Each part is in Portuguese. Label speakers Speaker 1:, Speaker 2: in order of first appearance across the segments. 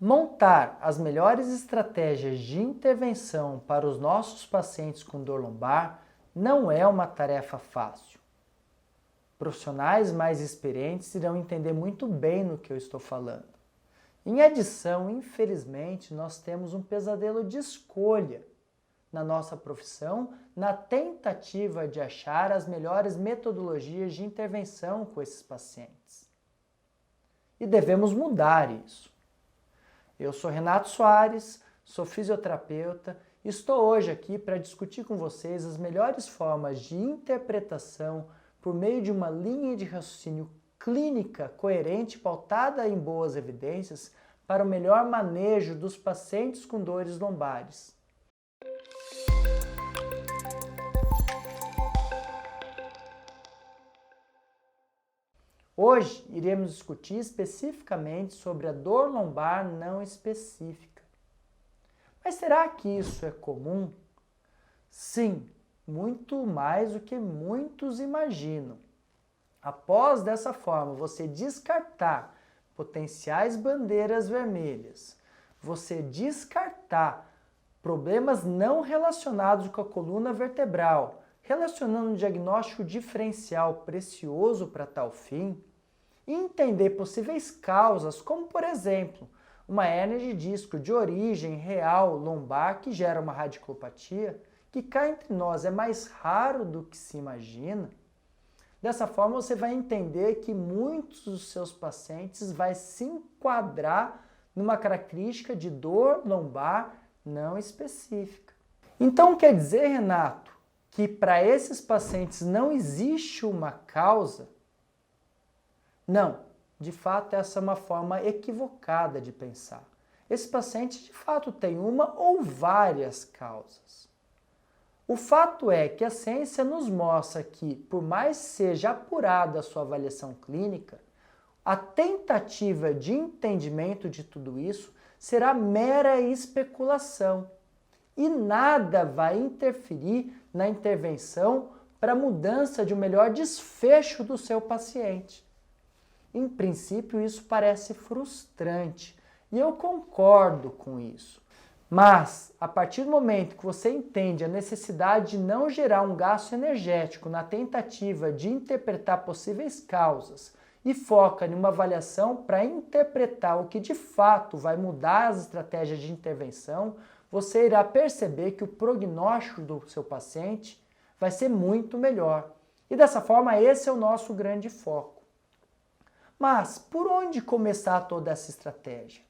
Speaker 1: Montar as melhores estratégias de intervenção para os nossos pacientes com dor lombar não é uma tarefa fácil. Profissionais mais experientes irão entender muito bem no que eu estou falando. Em adição, infelizmente, nós temos um pesadelo de escolha na nossa profissão na tentativa de achar as melhores metodologias de intervenção com esses pacientes. E devemos mudar isso. Eu sou Renato Soares, sou fisioterapeuta e estou hoje aqui para discutir com vocês as melhores formas de interpretação por meio de uma linha de raciocínio clínica coerente pautada em boas evidências para o melhor manejo dos pacientes com dores lombares. Hoje iremos discutir especificamente sobre a dor lombar não específica. Mas será que isso é comum? Sim, muito mais do que muitos imaginam. Após dessa forma você descartar potenciais bandeiras vermelhas, você descartar problemas não relacionados com a coluna vertebral, relacionando um diagnóstico diferencial precioso para tal fim, e entender possíveis causas, como por exemplo, uma hérnia de disco de origem real lombar que gera uma radiculopatia, que cá entre nós é mais raro do que se imagina. Dessa forma você vai entender que muitos dos seus pacientes vai se enquadrar numa característica de dor lombar não específica. Então quer dizer, Renato, que para esses pacientes não existe uma causa? Não, de fato essa é uma forma equivocada de pensar. Esse paciente de fato tem uma ou várias causas. O fato é que a ciência nos mostra que, por mais seja apurada a sua avaliação clínica, a tentativa de entendimento de tudo isso será mera especulação e nada vai interferir na intervenção para a mudança de um melhor desfecho do seu paciente. Em princípio, isso parece frustrante e eu concordo com isso. Mas, a partir do momento que você entende a necessidade de não gerar um gasto energético na tentativa de interpretar possíveis causas e foca em uma avaliação para interpretar o que de fato vai mudar as estratégias de intervenção, você irá perceber que o prognóstico do seu paciente vai ser muito melhor. E dessa forma, esse é o nosso grande foco. Mas, por onde começar toda essa estratégia?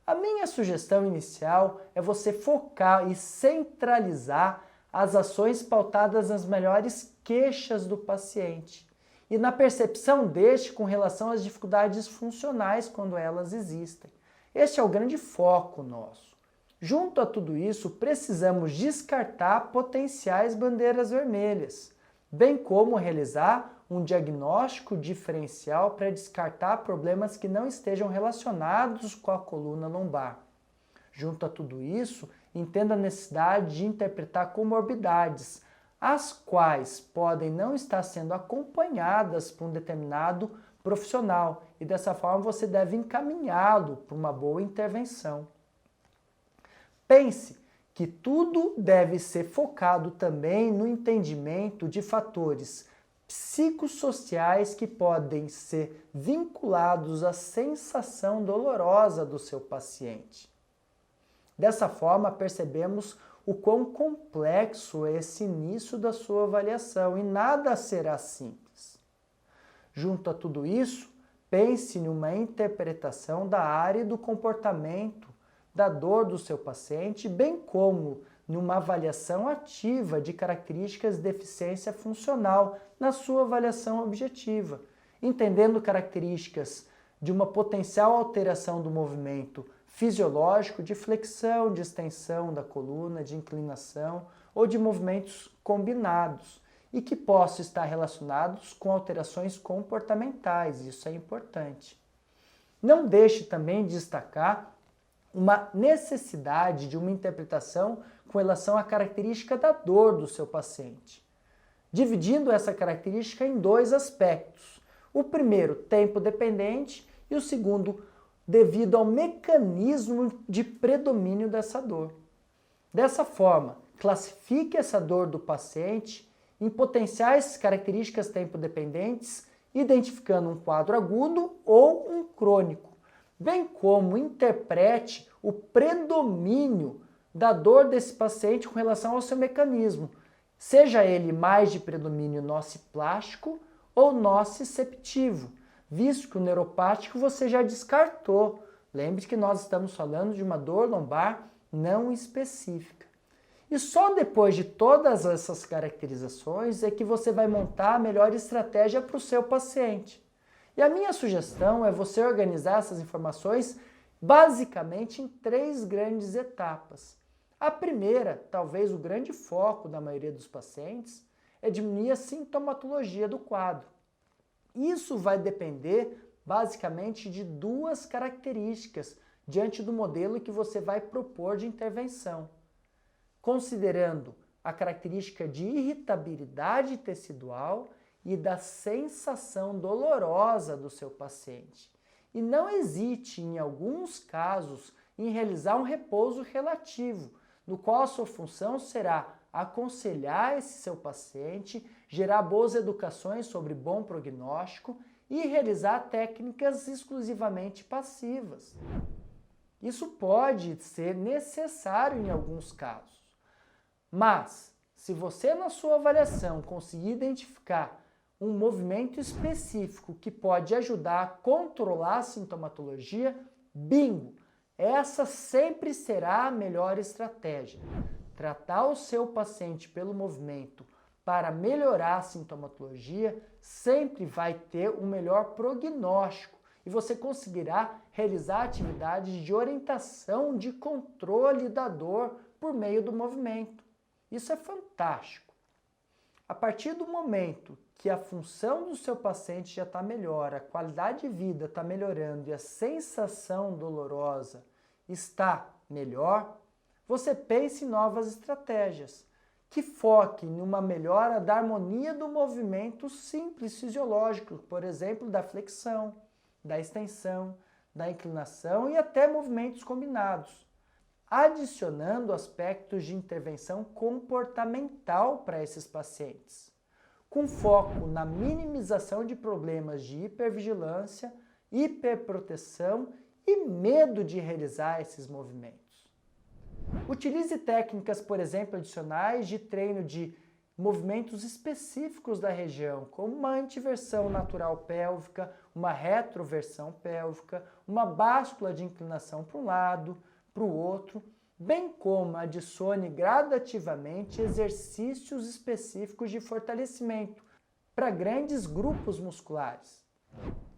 Speaker 1: A minha sugestão inicial é você focar e centralizar as ações pautadas nas melhores queixas do paciente e na percepção deste com relação às dificuldades funcionais quando elas existem. Este é o grande foco nosso. Junto a tudo isso, precisamos descartar potenciais bandeiras vermelhas, bem como realizar um diagnóstico diferencial para descartar problemas que não estejam relacionados com a coluna lombar. Junto a tudo isso, entenda a necessidade de interpretar comorbidades, as quais podem não estar sendo acompanhadas por um determinado profissional, e dessa forma você deve encaminhá-lo para uma boa intervenção. Pense que tudo deve ser focado também no entendimento de fatores psicossociais que podem ser vinculados à sensação dolorosa do seu paciente. Dessa forma, percebemos o quão complexo é esse início da sua avaliação e nada será simples. Junto a tudo isso, pense numa interpretação da área e do comportamento da dor do seu paciente, bem como numa avaliação ativa de características de deficiência funcional na sua avaliação objetiva, entendendo características de uma potencial alteração do movimento fisiológico de flexão, de extensão da coluna, de inclinação ou de movimentos combinados e que possam estar relacionados com alterações comportamentais, isso é importante. Não deixe também de destacar uma necessidade de uma interpretação com relação à característica da dor do seu paciente, dividindo essa característica em dois aspectos. O primeiro, tempo dependente, e o segundo, devido ao mecanismo de predomínio dessa dor. Dessa forma, classifique essa dor do paciente em potenciais características tempo-dependentes, identificando um quadro agudo ou um crônico, bem como interprete o predomínio da dor desse paciente com relação ao seu mecanismo, seja ele mais de predomínio nociplástico ou nociceptivo, visto que o neuropático você já descartou. Lembre que nós estamos falando de uma dor lombar não específica. E só depois de todas essas caracterizações é que você vai montar a melhor estratégia para o seu paciente. E a minha sugestão é você organizar essas informações basicamente em 3 grandes etapas. A primeira, talvez o grande foco da maioria dos pacientes, é diminuir a sintomatologia do quadro. Isso vai depender basicamente de 2 características diante do modelo que você vai propor de intervenção. Considerando a característica de irritabilidade tecidual e da sensação dolorosa do seu paciente. E não hesite, em alguns casos, em realizar um repouso relativo, no qual a sua função será aconselhar esse seu paciente, gerar boas educações sobre bom prognóstico e realizar técnicas exclusivamente passivas. Isso pode ser necessário em alguns casos. Mas, se você na sua avaliação conseguir identificar um movimento específico que pode ajudar a controlar a sintomatologia, bingo! Essa sempre será a melhor estratégia. Tratar o seu paciente pelo movimento para melhorar a sintomatologia sempre vai ter um melhor prognóstico e você conseguirá realizar atividades de orientação de controle da dor por meio do movimento. Isso é fantástico. A partir do momento que a função do seu paciente já está melhor, a qualidade de vida está melhorando e a sensação dolorosa está melhor, você pense em novas estratégias que foquem numa melhora da harmonia do movimento simples fisiológico, por exemplo, da flexão, da extensão, da inclinação e até movimentos combinados, adicionando aspectos de intervenção comportamental para esses pacientes, com foco na minimização de problemas de hipervigilância, hiperproteção e medo de realizar esses movimentos. Utilize técnicas, por exemplo, adicionais de treino de movimentos específicos da região, como uma antiversão natural pélvica, uma retroversão pélvica, uma báscula de inclinação para um lado, para o outro, bem como adicione gradativamente exercícios específicos de fortalecimento para grandes grupos musculares.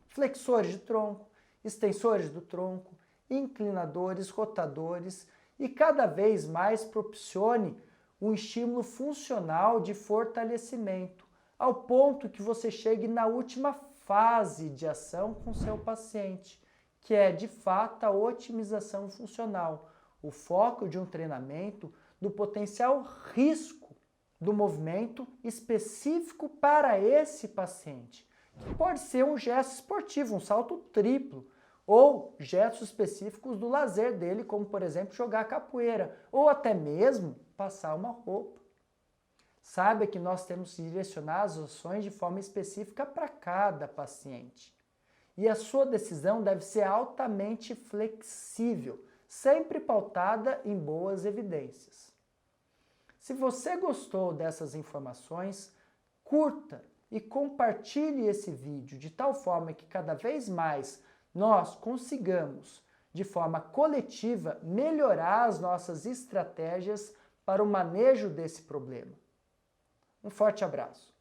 Speaker 1: Flexores de tronco, extensores do tronco, inclinadores, rotadores e cada vez mais proporcione um estímulo funcional de fortalecimento, ao ponto que você chegue na última fase de ação com seu paciente, que é de fato a otimização funcional, o foco de um treinamento do potencial risco do movimento específico para esse paciente, que pode ser um gesto esportivo, um salto triplo, ou gestos específicos do lazer dele, como por exemplo jogar capoeira, ou até mesmo passar uma roupa. Saiba que nós temos que direcionar as ações de forma específica para cada paciente. E a sua decisão deve ser altamente flexível, sempre pautada em boas evidências. Se você gostou dessas informações, curta e compartilhe esse vídeo de tal forma que cada vez mais nós consigamos, de forma coletiva, melhorar as nossas estratégias para o manejo desse problema. Um forte abraço.